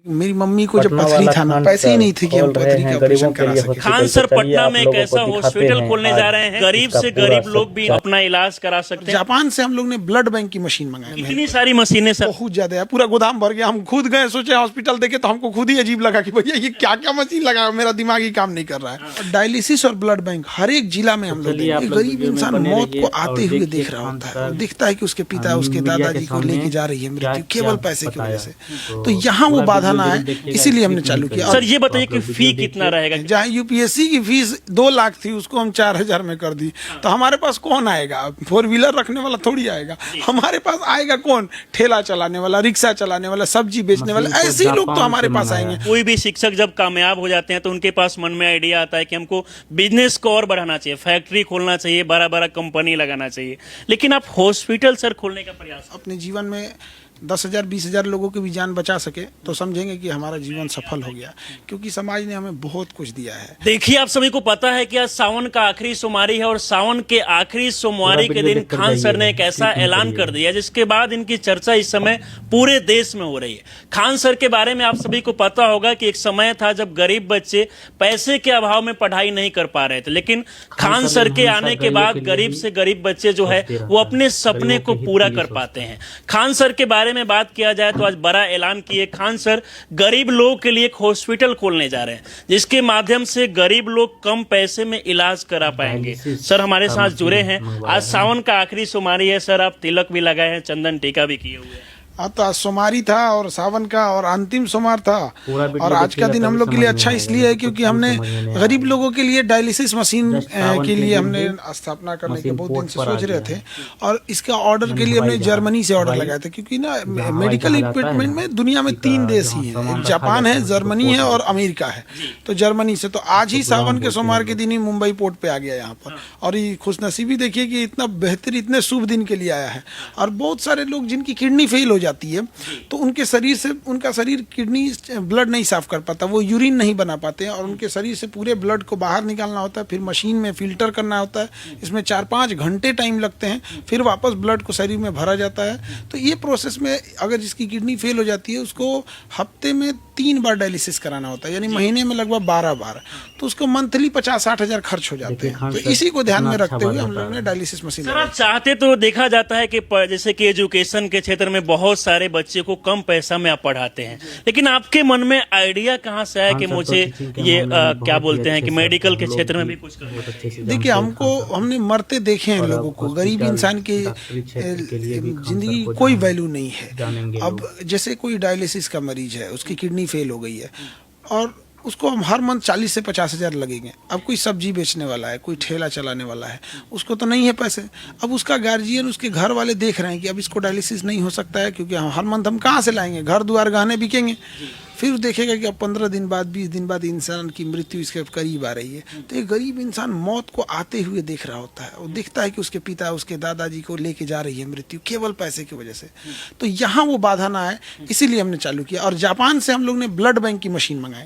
मेरी मम्मी को जब पथरी था ना, पैसे ही नहीं थे कि हम पथरी का ऑपरेशन करा सके। खान सर पटना में एक ऐसा हॉस्पिटल खोलने जा रहे हैं, गरीब से गरीब लोग भी अपना इलाज करा सकते हैं। जापान से हम लोग ने ब्लड बैंक की मशीन मंगाई। इतनी सारी मशीनें सर, बहुत ज्यादा है, पूरा गोदाम भर गया। हम खुद गए, सोचे हॉस्पिटल देखे तो हमको खुद ही अजीब लगा कि भैया ये क्या क्या मशीन लगा, मेरा दिमाग ही काम नहीं कर रहा है। डायलिसिस और ब्लड बैंक हर एक जिला में हम लोग, गरीब इंसान मौत को आते हुए देख रहा होता है, दिखता है कि उसके पिता उसके दादाजी को लेके जा रही है मृत्यु केवल पैसे की वजह से। तो यहाँ वो बाधा ना आए, इसीलिए हमने चालू किया। सर ये बताइए कि फी कितना रहेगा? जहाँ यूपीएससी की फीस 2 लाख थी उसको हम 4,000 में कर दी। तो हमारे पास कौन आएगा? 4 व्हीलर रखने वाला थोड़ी आएगा, हमारे पास आएगा कौन? ठेला चलाने वाला, रिक्शा चलाने वाला, सब्जी बेचने वाला, ऐसे ही लोग तो हमारे पास आएंगे। कोई भी शिक्षक जब कामयाब हो जाते हैं तो उनके पास मन में आइडिया आता है कि हमको बिजनेस को और बढ़ाना चाहिए, फैक्ट्री खोलना चाहिए, बड़ा बड़ा कंपनी लगाना चाहिए। लेकिन आप हॉस्पिटल सर खोलने का प्रयास, अपने जीवन में 10,000 20,000 लोगों की भी जान बचा सके तो समझेंगे कि हमारा जीवन सफल हो गया, क्योंकि समाज ने हमें बहुत कुछ दिया है। देखिए आप सभी को पता है कि आज सावन का आखिरी सोमवारी है और सावन के आखिरी सोमवारी के दिन खान सर ने एक ऐसा ऐलान कर दिया जिसके बाद इनकी चर्चा इस समय पूरे देश में हो रही है। खान सर के बारे में आप सभी को पता होगा कि एक समय था जब गरीब बच्चे पैसे के अभाव में पढ़ाई नहीं कर पा रहे थे, लेकिन खान सर के आने के बाद गरीब से गरीब बच्चे जो है वो अपने सपने को पूरा कर पाते हैं। खान सर के बारे में बात किया जाए तो आज बड़ा ऐलान किए खान सर, गरीब लोगों के लिए एक हॉस्पिटल खोलने जा रहे हैं जिसके माध्यम से गरीब लोग कम पैसे में इलाज करा पाएंगे। सर हमारे साथ जुड़े हैं, आज सावन का आखिरी सोमवारी है सर, आप तिलक भी लगाए हैं, चंदन टीका भी किए हुए हैं। तो आज सोमवारी था और सावन का और अंतिम सोमवार था, और आज का दिन हम लोग के लिए अच्छा इसलिए है क्योंकि हमने गरीब लोगों के लिए डायलिसिस मशीन के लिए हमने स्थापना करने के बहुत दिन से सोच रहे थे, और इसका ऑर्डर के लिए हमने जर्मनी से ऑर्डर लगाया था, क्योंकि ना मेडिकल इक्विपमेंट में दुनिया में 3 देश ही हैं, एक जापान है, जर्मनी है और अमेरिका है। तो जर्मनी से तो आज ही सावन के सोमवार के दिन ही मुंबई पोर्ट पे आ गया यहाँ पर, और ये खुशनसीबी देखिए कि इतना बेहतर इतने शुभ दिन के लिए आया है। और बहुत सारे लोग जिनकी किडनी फेल हो जाती है तो उनके शरीर से, उनका शरीर किडनी ब्लड नहीं साफ कर पाता, वो यूरिन नहीं बना पाते हैं, और उनके शरीर से पूरे ब्लड को बाहर निकालना होता है, फिर मशीन में फिल्टर करना होता है, इसमें 4-5 घंटे टाइम लगते हैं, फिर वापस ब्लड को शरीर में भरा जाता है। तो ये प्रोसेस में अगर जिसकी किडनी फेल हो जाती है उसको हफ्ते में 3 बार डायलिसिस कराना होता है, यानी महीने में लगभग 12 बार, तो उसको मंथली 50-60 हज़ार खर्च हो जाते हैं। तो इसी को ध्यान में रखते हुए हम लोगों ने डायलिसिस मशीन। सर आप चाहते तो देखा जाता है कि जैसे कि एजुकेशन के क्षेत्र में बहुत सारे बच्चे को कम पैसा में आप पढ़ाते हैं, लेकिन आपके मन में आइडिया कहाँ से आया कि मुझे ये क्या बोलते हैं कि मेडिकल के क्षेत्र में भी कुछ करना? देखिए हमने मरते देखे हैं लोगों को, गरीब इंसान की जिंदगी कोई वैल्यू नहीं है। अब जैसे कोई डायलिसिस का मरीज है, उसकी किडनी फेल हो गई है और उसको हम हर मंथ 40 से 50 हज़ार लगेंगे। अब कोई सब्जी बेचने वाला है, कोई ठेला चलाने वाला है, उसको तो नहीं है पैसे। अब उसका गार्जियन, उसके घर वाले देख रहे हैं कि अब इसको डायलिसिस नहीं हो सकता है, क्योंकि हर मंथ हम कहाँ से लाएंगे, घर द्वार गहने बिकेंगे। फिर देखेगा कि अब 15 दिन बाद 20 दिन बाद इंसान की मृत्यु इसके करीब आ रही है। तो एक गरीब इंसान मौत को आते हुए देख रहा होता है, वो दिखता है कि उसके पिता उसके दादाजी को लेके जा रही है मृत्यु केवल पैसे की वजह से। तो यहाँ वो बाधा ना आए, इसीलिए हमने चालू किया। और जापान से हम लोग ने ब्लड बैंक की मशीन मंगाई,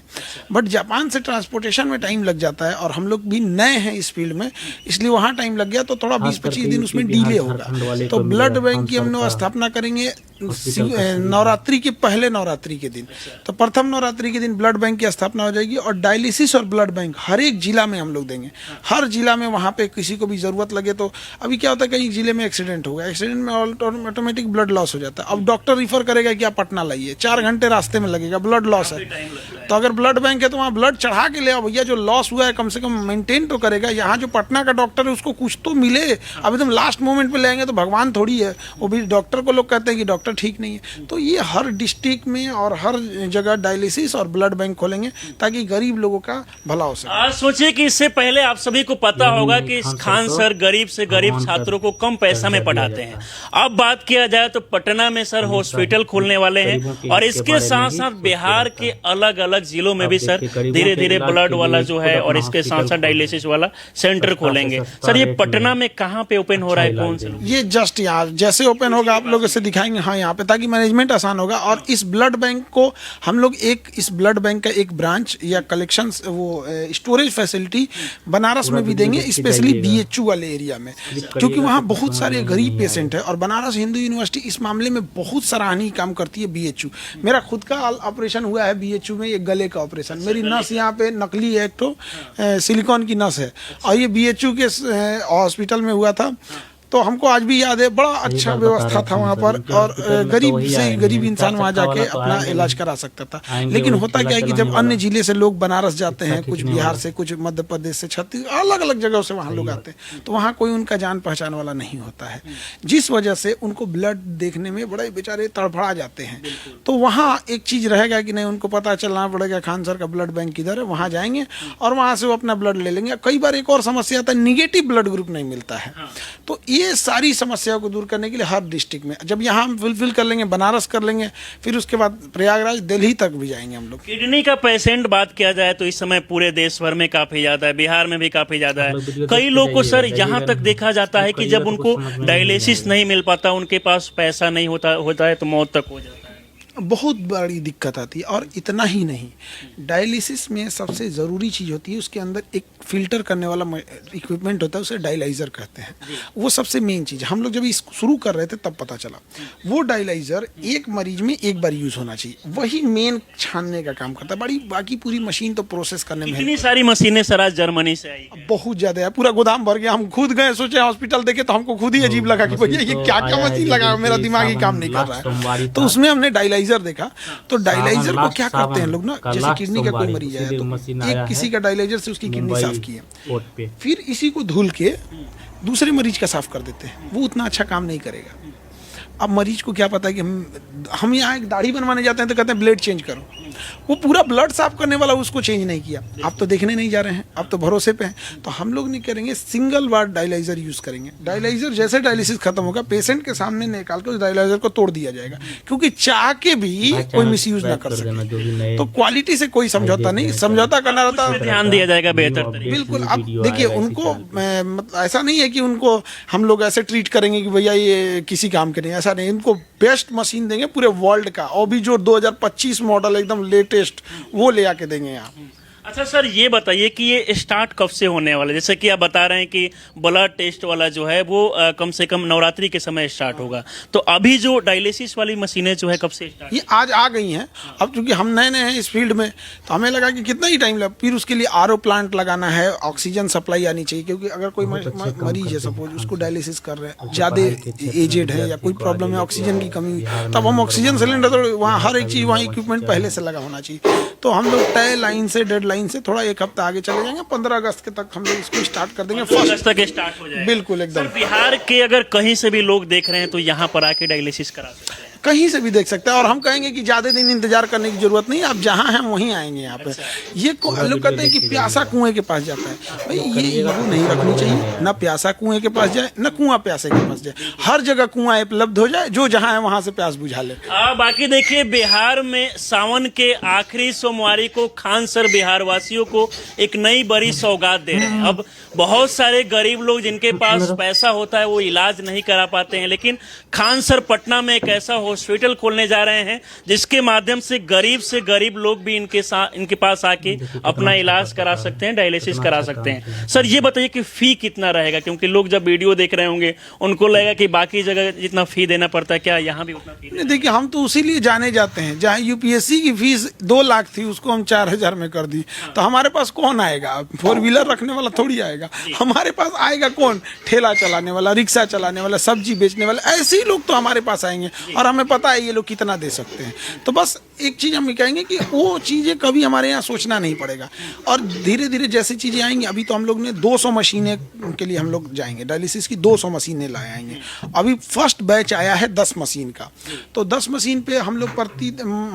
बट जापान से ट्रांसपोर्टेशन में टाइम लग जाता है और हम लोग भी नए हैं इस फील्ड में, इसलिए वहाँ टाइम लग गया, तो थोड़ा 20-25 दिन उसमें डिले होगा। तो ब्लड बैंक की हमने स्थापना करेंगे नवरात्रि के पहले नवरात्रि के दिन। तो प्रथम नवरात्रि के दिन ब्लड बैंक की स्थापना हो जाएगी, और डायलिसिस और ब्लड बैंक हर एक जिला में हम लोग देंगे। हर जिला में वहाँ पे किसी को भी जरूरत लगे तो, अभी क्या होता है कहीं जिले में एक्सीडेंट हो गया, एक्सीडेंट में ऑटोमेटिक ब्लड लॉस हो जाता है। अब डॉक्टर रिफर करेगा कि आप पटना लाइए, 4 घंटे रास्ते में लगेगा, ब्लड लॉस है। तो अगर ब्लड बैंक है तो वहाँ ब्लड चढ़ा के ले आओ भैया, जो लॉस हुआ है कम से कम मेंटेन तो करेगा। यहाँ जो पटना का डॉक्टर है उसको कुछ तो मिले, अब एकदम लास्ट मोमेंट पे ले आएंगे तो भगवान थोड़ी है, वो भी डॉक्टर को लोग कहते हैं कि डॉक्टर ठीक नहीं है। तो ये हर डिस्ट्रिक्ट में और हर जगह डायलिसिस और ब्लड बैंक खोलेंगे ताकि गरीब लोगों का भला हो सके। आज सोचिए कि इससे पहले आप सभी को पता होगा कि खान सर गरीब से गरीब छात्रों को कम पैसा में पढ़ाते हैं। अब बात किया जाए तो पटना में सर हॉस्पिटल खोलने वाले हैं, और इसके साथ साथ बिहार के अलग अलग जिलों में भी सर धीरे धीरे ब्लड वाला जो है और इसके साथ साथ डायलिसिस वाला सेंटर खोलेंगे। सर ये पटना में कहाँ पे ओपन हो रहा है, कौन से? ये जस्ट यहाँ जैसे ओपन होगा आप लोगों से दिखाएंगे, हाँ यहाँ पे, ताकि मैनेजमेंट आसान होगा। और इस ब्लड बैंक को हम लोग लोग एक इस ब्लड बैंक का एक ब्रांच या कलेक्शन वो स्टोरेज फैसिलिटी बनारस में भी देंगे, स्पेशली BHU वाले एरिया में, क्योंकि वहाँ बहुत सारे गरीब पेशेंट है। और बनारस हिंदू यूनिवर्सिटी इस मामले में बहुत सराहनीय काम करती है। BHU, मेरा खुद का ऑपरेशन हुआ है BHU में, एक गले का ऑपरेशन, मेरी नस यहाँ पे नकली है, एक तो सिलिकॉन की नस है, और ये BHU के हॉस्पिटल में हुआ था। तो हमको आज भी याद है, बड़ा अच्छा व्यवस्था था वहाँ पर, और गरीब से गरीब इंसान वहाँ जाके अपना इलाज करा सकता था। लेकिन होता क्या है कि जब अन्य जिले से लोग बनारस जाते हैं, कुछ बिहार से, कुछ मध्य प्रदेश से, छत्तीसगढ़, अलग अलग जगहों से वहाँ लोग आते हैं, तो वहाँ कोई उनका जान पहचान वाला नहीं होता है, जिस वजह से उनको ब्लड देखने में बड़े बेचारे तड़फड़ा जाते हैं। तो वहाँ एक चीज़ रहेगा कि नहीं, उनको पता चलना पड़ेगा खान सर का ब्लड बैंक किधर है, वहाँ जाएंगे और वहाँ से वो अपना ब्लड ले लेंगे। कई बार एक और समस्या आता है, निगेटिव ब्लड ग्रुप नहीं मिलता है। तो ये सारी समस्याओं को दूर करने के लिए हर डिस्ट्रिक्ट में, जब यहाँ हम फुलफिल कर लेंगे, बनारस कर लेंगे, फिर उसके बाद प्रयागराज, दिल्ली तक भी जाएंगे हम लोग। किडनी का पेशेंट बात किया जाए तो इस समय पूरे देश भर में काफी ज्यादा है, बिहार में भी काफी ज्यादा है। कई लोग को सर यहाँ तक देखा जाता है कि जब उनको डायलिसिस नहीं मिल पाता, उनके पास पैसा नहीं होता है तो मौत तक हो जाता है। बहुत बड़ी दिक्कत आती है। और इतना ही नहीं, डायलिसिस में सबसे ज़रूरी चीज़ होती है, उसके अंदर एक फिल्टर करने वाला इक्विपमेंट होता है, उसे डायलाइज़र कहते हैं। वो सबसे मेन चीज़, हम लोग जब इसको शुरू कर रहे थे तब पता चला, वो डायलाइज़र एक मरीज में एक बार यूज़ होना चाहिए, वही मेन छानने का काम करता है। बाकी पूरी मशीन तो प्रोसेस करने में, इतनी सारी मशीनें सर आज जर्मनी से आई, बहुत ज़्यादा है, पूरा गोदाम भर गया। हम खुद गए, सोचे हॉस्पिटल देखे तो हमको खुद ही अजीब लगा कि भैया ये क्या क्या मशीन लगा, मेरा दिमाग ही काम नहीं कर रहा है। तो उसमें हमने डायलाइज़र देखा। तो डायलाइजर को क्या करते हैं लोग ना, जैसे किडनी का कोई मरीज आया तो एक किसी का डायलाइजर से उसकी किडनी साफ की है, फिर इसी को धुल के दूसरे मरीज का साफ कर देते हैं। वो उतना अच्छा काम नहीं करेगा। अब मरीज को क्या पता है कि हम यहाँ एक दाढ़ी बनवाने जाते हैं तो कहते हैं ब्लेड चेंज करो, वो पूरा ब्लड साफ करने वाला उसको चेंज नहीं किया। आप तो देखने नहीं जा रहे हैं, आप तो भरोसे पे हैं। तो हम लोग नहीं करेंगे, सिंगल बार डायलाइजर यूज़ करेंगे। डायलाइजर जैसे डायलिसिस खत्म होगा, पेशेंट के सामने निकाल के उस डायलाइजर को तोड़ दिया जाएगा, क्योंकि चाह के भी कोई मिसयूज ना कर सके। तो क्वालिटी से कोई समझौता नहीं, समझौता करना रहता है, ध्यान दिया जाएगा बेहतर तरीके। बिल्कुल। अब देखिए, उनको मतलब ऐसा नहीं है कि उनको हम लोग ऐसे ट्रीट करेंगे कि भैया ये किसी काम के नहीं, ऐसा नहीं। इनको बेस्ट मशीन देंगे पूरे वर्ल्ड का, और भी जो 2025 मॉडल एकदम लेटेस्ट वो ले आके देंगे यहाँ। अच्छा सर, ये बताइए कि ये स्टार्ट कब से होने वाला है? जैसे कि आप बता रहे हैं कि ब्लड टेस्ट वाला जो है वो कम से कम नवरात्रि के समय स्टार्ट होगा, तो अभी जो डायलिसिस वाली मशीनें जो है कब से स्टार्ट? ये आज आ गई हैं। अब क्योंकि हम नए नए हैं इस फील्ड में, तो हमें लगा कि कितना ही टाइम लगा। फिर उसके लिए RO प्लांट लगाना है, ऑक्सीजन सप्लाई आनी चाहिए, क्योंकि अगर कोई मरीज है सपोज, उसको डायलिसिस कर रहे हैं, ज़्यादा एजेड है या कोई प्रॉब्लम है, ऑक्सीजन की कमी, तब हम ऑक्सीजन सिलेंडर, तो वहाँ हर एक चीज़, वहाँ इक्विपमेंट पहले से लगा होना चाहिए। तो हम लोग तय लाइन से, डेड लाइन से थोड़ा एक हफ्ता आगे चले जाएंगे। 15 अगस्त के तक हम लोग इसको स्टार्ट कर देंगे। 15 अगस्त तक स्टार्ट हो जाएगा। बिल्कुल एकदम। बिहार के अगर कहीं से भी लोग देख रहे हैं तो यहाँ पर आके डायलिसिस करा सकते हैं, कहीं से भी देख सकते हैं। और हम कहेंगे कि ज़्यादा दिन इंतजार करने की जरूरत नहीं, आप जहाँ हैं वहीं आएंगे यहाँ पे। ये लोग कहते हैं कि प्यासा कुएं के पास जाता है, भाई ये ईगो नहीं रखनी चाहिए। ना प्यासा कुएं के पास जाए, ना कुआं प्यासे के पास जाए, हर जगह कुआं उपलब्ध हो जाए, जो जहाँ है वहाँ से प्यास बुझा ले। बाकी देखिए, बिहार में सावन के आखिरी सोमवारी को खान सर बिहार वासियों को एक नई बड़ी सौगात दे रहे हैं। अब बहुत सारे गरीब लोग जिनके पास पैसा होता है वो इलाज नहीं करा पाते हैं, लेकिन खान सर पटना में एक ऐसा हॉस्पिटल खोलने जा रहे हैं जिसके माध्यम से गरीब लोग भी इनके पास आके अपना इलाज करा सकते हैं, डायलिसिस करा सकते हैं। सर ये बताइए कि फी कितना रहेगा, क्योंकि लोग जब वीडियो देख रहे होंगे उनको लगेगा कि बाकी जगह जितना फी देना पड़ता है, क्या यहाँ भी उतना फी? देखिए, हम तो उसी लिए जाने जाते हैं। जहाँ UPSC की फीस 2 लाख थी, उसको हम 4000 में कर दी। तो हमारे पास कौन आएगा? 4 व्हीलर रखने वाला थोड़ी आएगा, हमारे पास आएगा कौन? ठेला चलाने वाला, रिक्शा चलाने वाला, सब्जी बेचने वाला, ऐसे ही लोग तो हमारे पास आएंगे। और हमें पता है ये लोग कितना दे सकते हैं। तो बस एक चीज़ हम कहेंगे कि वो चीज़ें कभी हमारे यहाँ सोचना नहीं पड़ेगा। और धीरे धीरे जैसी चीज़ें आएंगी, अभी तो हम लोग ने 200 मशीनें के लिए हम लोग जाएंगे, डायलिसिस की 200 मशीनें लाए आएंगे। अभी फर्स्ट बैच आया है 10 मशीन का। तो 10 मशीन पे हम लोग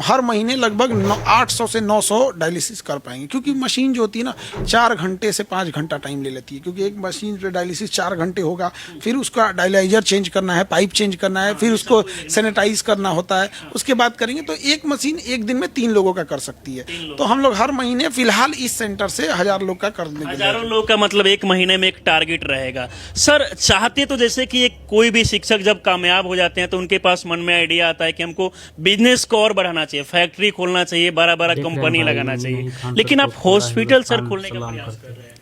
हर महीने लगभग 800 से 900 डायलिसिस कर पाएंगे, क्योंकि मशीन जो होती है ना 4 घंटे से 5 घंटा टाइम ले लेती है। क्योंकि एक मशीन पे डायलिसिस 4 घंटे होगा, फिर उसका डायलाइजर चेंज करना है, पाइप चेंज करना है, फिर उसको सैनिटाइज डायलिसिस करना होता है, उसके बाद करेंगे तो एक मशीन एक दिन में 3 लोगों का कर सकती है। तो हम लोग हर महीने फिलहाल इस सेंटर से 1000 लोग का करने के लिए, हजारों लोग का मतलब एक महीने में एक टारगेट रहेगा। सर चाहते तो जैसे कि एक कोई भी शिक्षक जब कामयाब हो जाते हैं तो उनके पास मन में आइडिया आता है कि हमको बिजनेस को और बढ़ाना चाहिए, फैक्ट्री खोलना चाहिए, बड़ा बड़ा कंपनी लगाना चाहिए, लेकिन आप हॉस्पिटल सर खोलने का प्रयास कर रहे हैं।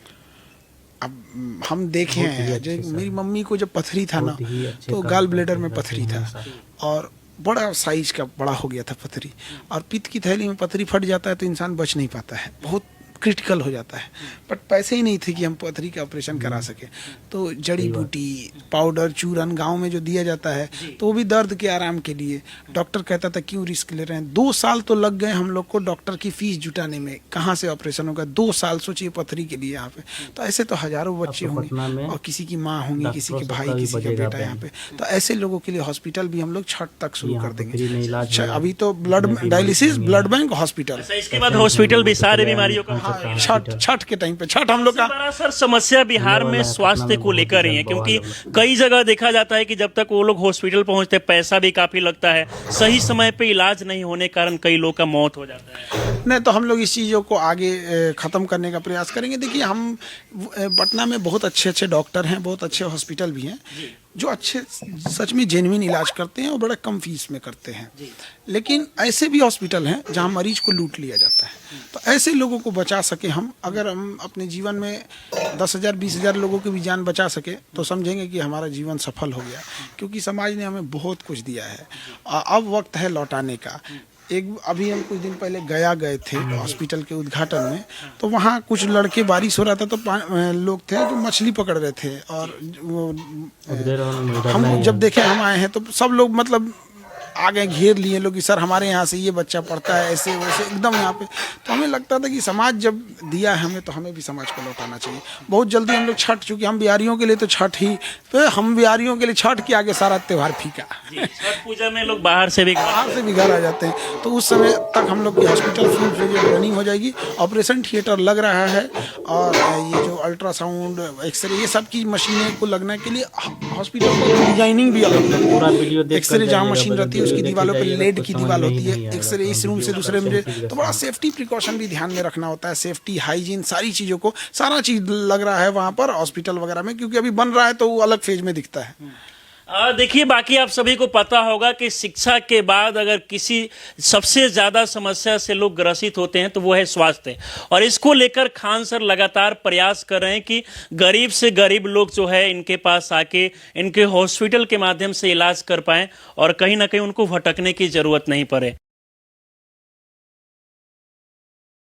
अब हम देखे हैं, जो मेरी मम्मी को जब पथरी था ना, तो गाल ब्लेडर में पथरी था और बड़ा साइज का बड़ा हो गया था पथरी, और पित्त की थैली में पथरी फट जाता है तो इंसान बच नहीं पाता है, बहुत क्रिटिकल हो जाता है। बट पैसे ही नहीं थे कि हम पथरी का ऑपरेशन करा सके, तो जड़ी बूटी, पाउडर, चूरन गांव में जो दिया जाता है तो वो भी दर्द के आराम के लिए। डॉक्टर कहता था क्यों रिस्क ले रहे हैं, 2 साल तो लग गए हम लोग को डॉक्टर की फीस जुटाने में, कहाँ से ऑपरेशन होगा, 2 साल सोचिए पथरी के लिए यहाँ पे। तो ऐसे तो हजारों बच्चे होंगे और किसी की माँ होंगी, किसी के भाई, किसी का बेटा यहाँ पे, तो ऐसे लोगों के लिए हॉस्पिटल भी हम लोग छठ तक शुरू कर देंगे। अभी तो blood dialysis, blood bank, hospital, इसके बाद हॉस्पिटल भी सारे बीमारियों का। छठ के टाइम पे, छठ हम लोग का बड़ा सर समस्या बिहार में स्वास्थ्य को लेकर ही है, क्योंकि कई जगह देखा जाता है कि जब तक वो लोग हॉस्पिटल पहुंचते पैसा भी काफी लगता है, सही समय पे इलाज नहीं होने के कारण कई लोग का मौत हो जाता है। नहीं, तो हम लोग इस चीज़ों को आगे ख़त्म करने का प्रयास करेंगे। देखिए, हम पटना में बहुत अच्छे अच्छे डॉक्टर हैं, बहुत अच्छे हॉस्पिटल भी हैं जो अच्छे सच में जेन्युइन इलाज करते हैं और बड़ा कम फीस में करते हैं। लेकिन ऐसे भी हॉस्पिटल हैं जहां मरीज को लूट लिया जाता है। तो ऐसे लोगों को बचा सके हम, अगर हम अपने जीवन में 10,000 20,000 लोगों की भी जान बचा सके तो समझेंगे कि हमारा जीवन सफल हो गया, क्योंकि समाज ने हमें बहुत कुछ दिया है। अब वक्त है लौटाने का। अभी हम कुछ दिन पहले गए थे हॉस्पिटल के उद्घाटन में, तो वहाँ कुछ लड़के, बारिश हो रहा था तो लोग थे जो मछली पकड़ रहे थे, और वो हम जब देखे हम आए हैं तो सब लोग मतलब आ गए, घेर लिए लोग कि सर हमारे यहाँ से ये बच्चा पढ़ता है, ऐसे वैसे एकदम यहाँ पे। तो हमें लगता था कि समाज जब दिया है हमें तो हमें भी समाज को लौटाना चाहिए। बहुत जल्दी हम लोग छठ, चूँकि हम बिहारियों के लिए तो छठ ही, तो हम बिहारियों के लिए छठ के आगे सारा त्यौहार फीका। छठ पूजा में लोग बाहर से भी घर आ जाते हैं, तो उस समय तक हम लोग की हॉस्पिटल फुल रनिंग हो जाएगी। ऑपरेशन थिएटर लग रहा है, और ये जो अल्ट्रासाउंड, एक्सरे, ये सब की मशीनें को लगने के लिए हॉस्पिटल को डिजाइनिंग भी अलग है। पूरा एक्सरे जहाँ मशीन रहती है उसकी दीवारों पे लेड की दीवार होती है, एक्सरे इस रूम से दूसरे में, तो बड़ा सेफ्टी प्रिकॉशन भी ध्यान में रखना होता है। सेफ्टी, हाइजीन, सारी चीज़ों को, सारा चीज़ लग रहा है वहाँ पर हॉस्पिटल वगैरह में, क्योंकि अभी बन रहा है तो वो अलग फेज में दिखता है। देखिए, बाकी आप सभी को पता होगा कि शिक्षा के बाद अगर किसी सबसे ज़्यादा समस्या से लोग ग्रसित होते हैं तो वो है स्वास्थ्य, और इसको लेकर खान सर लगातार प्रयास कर रहे हैं कि गरीब से गरीब लोग जो है इनके पास आके इनके हॉस्पिटल के माध्यम से इलाज कर पाएं और कहीं ना कहीं उनको भटकने की ज़रूरत नहीं पड़े।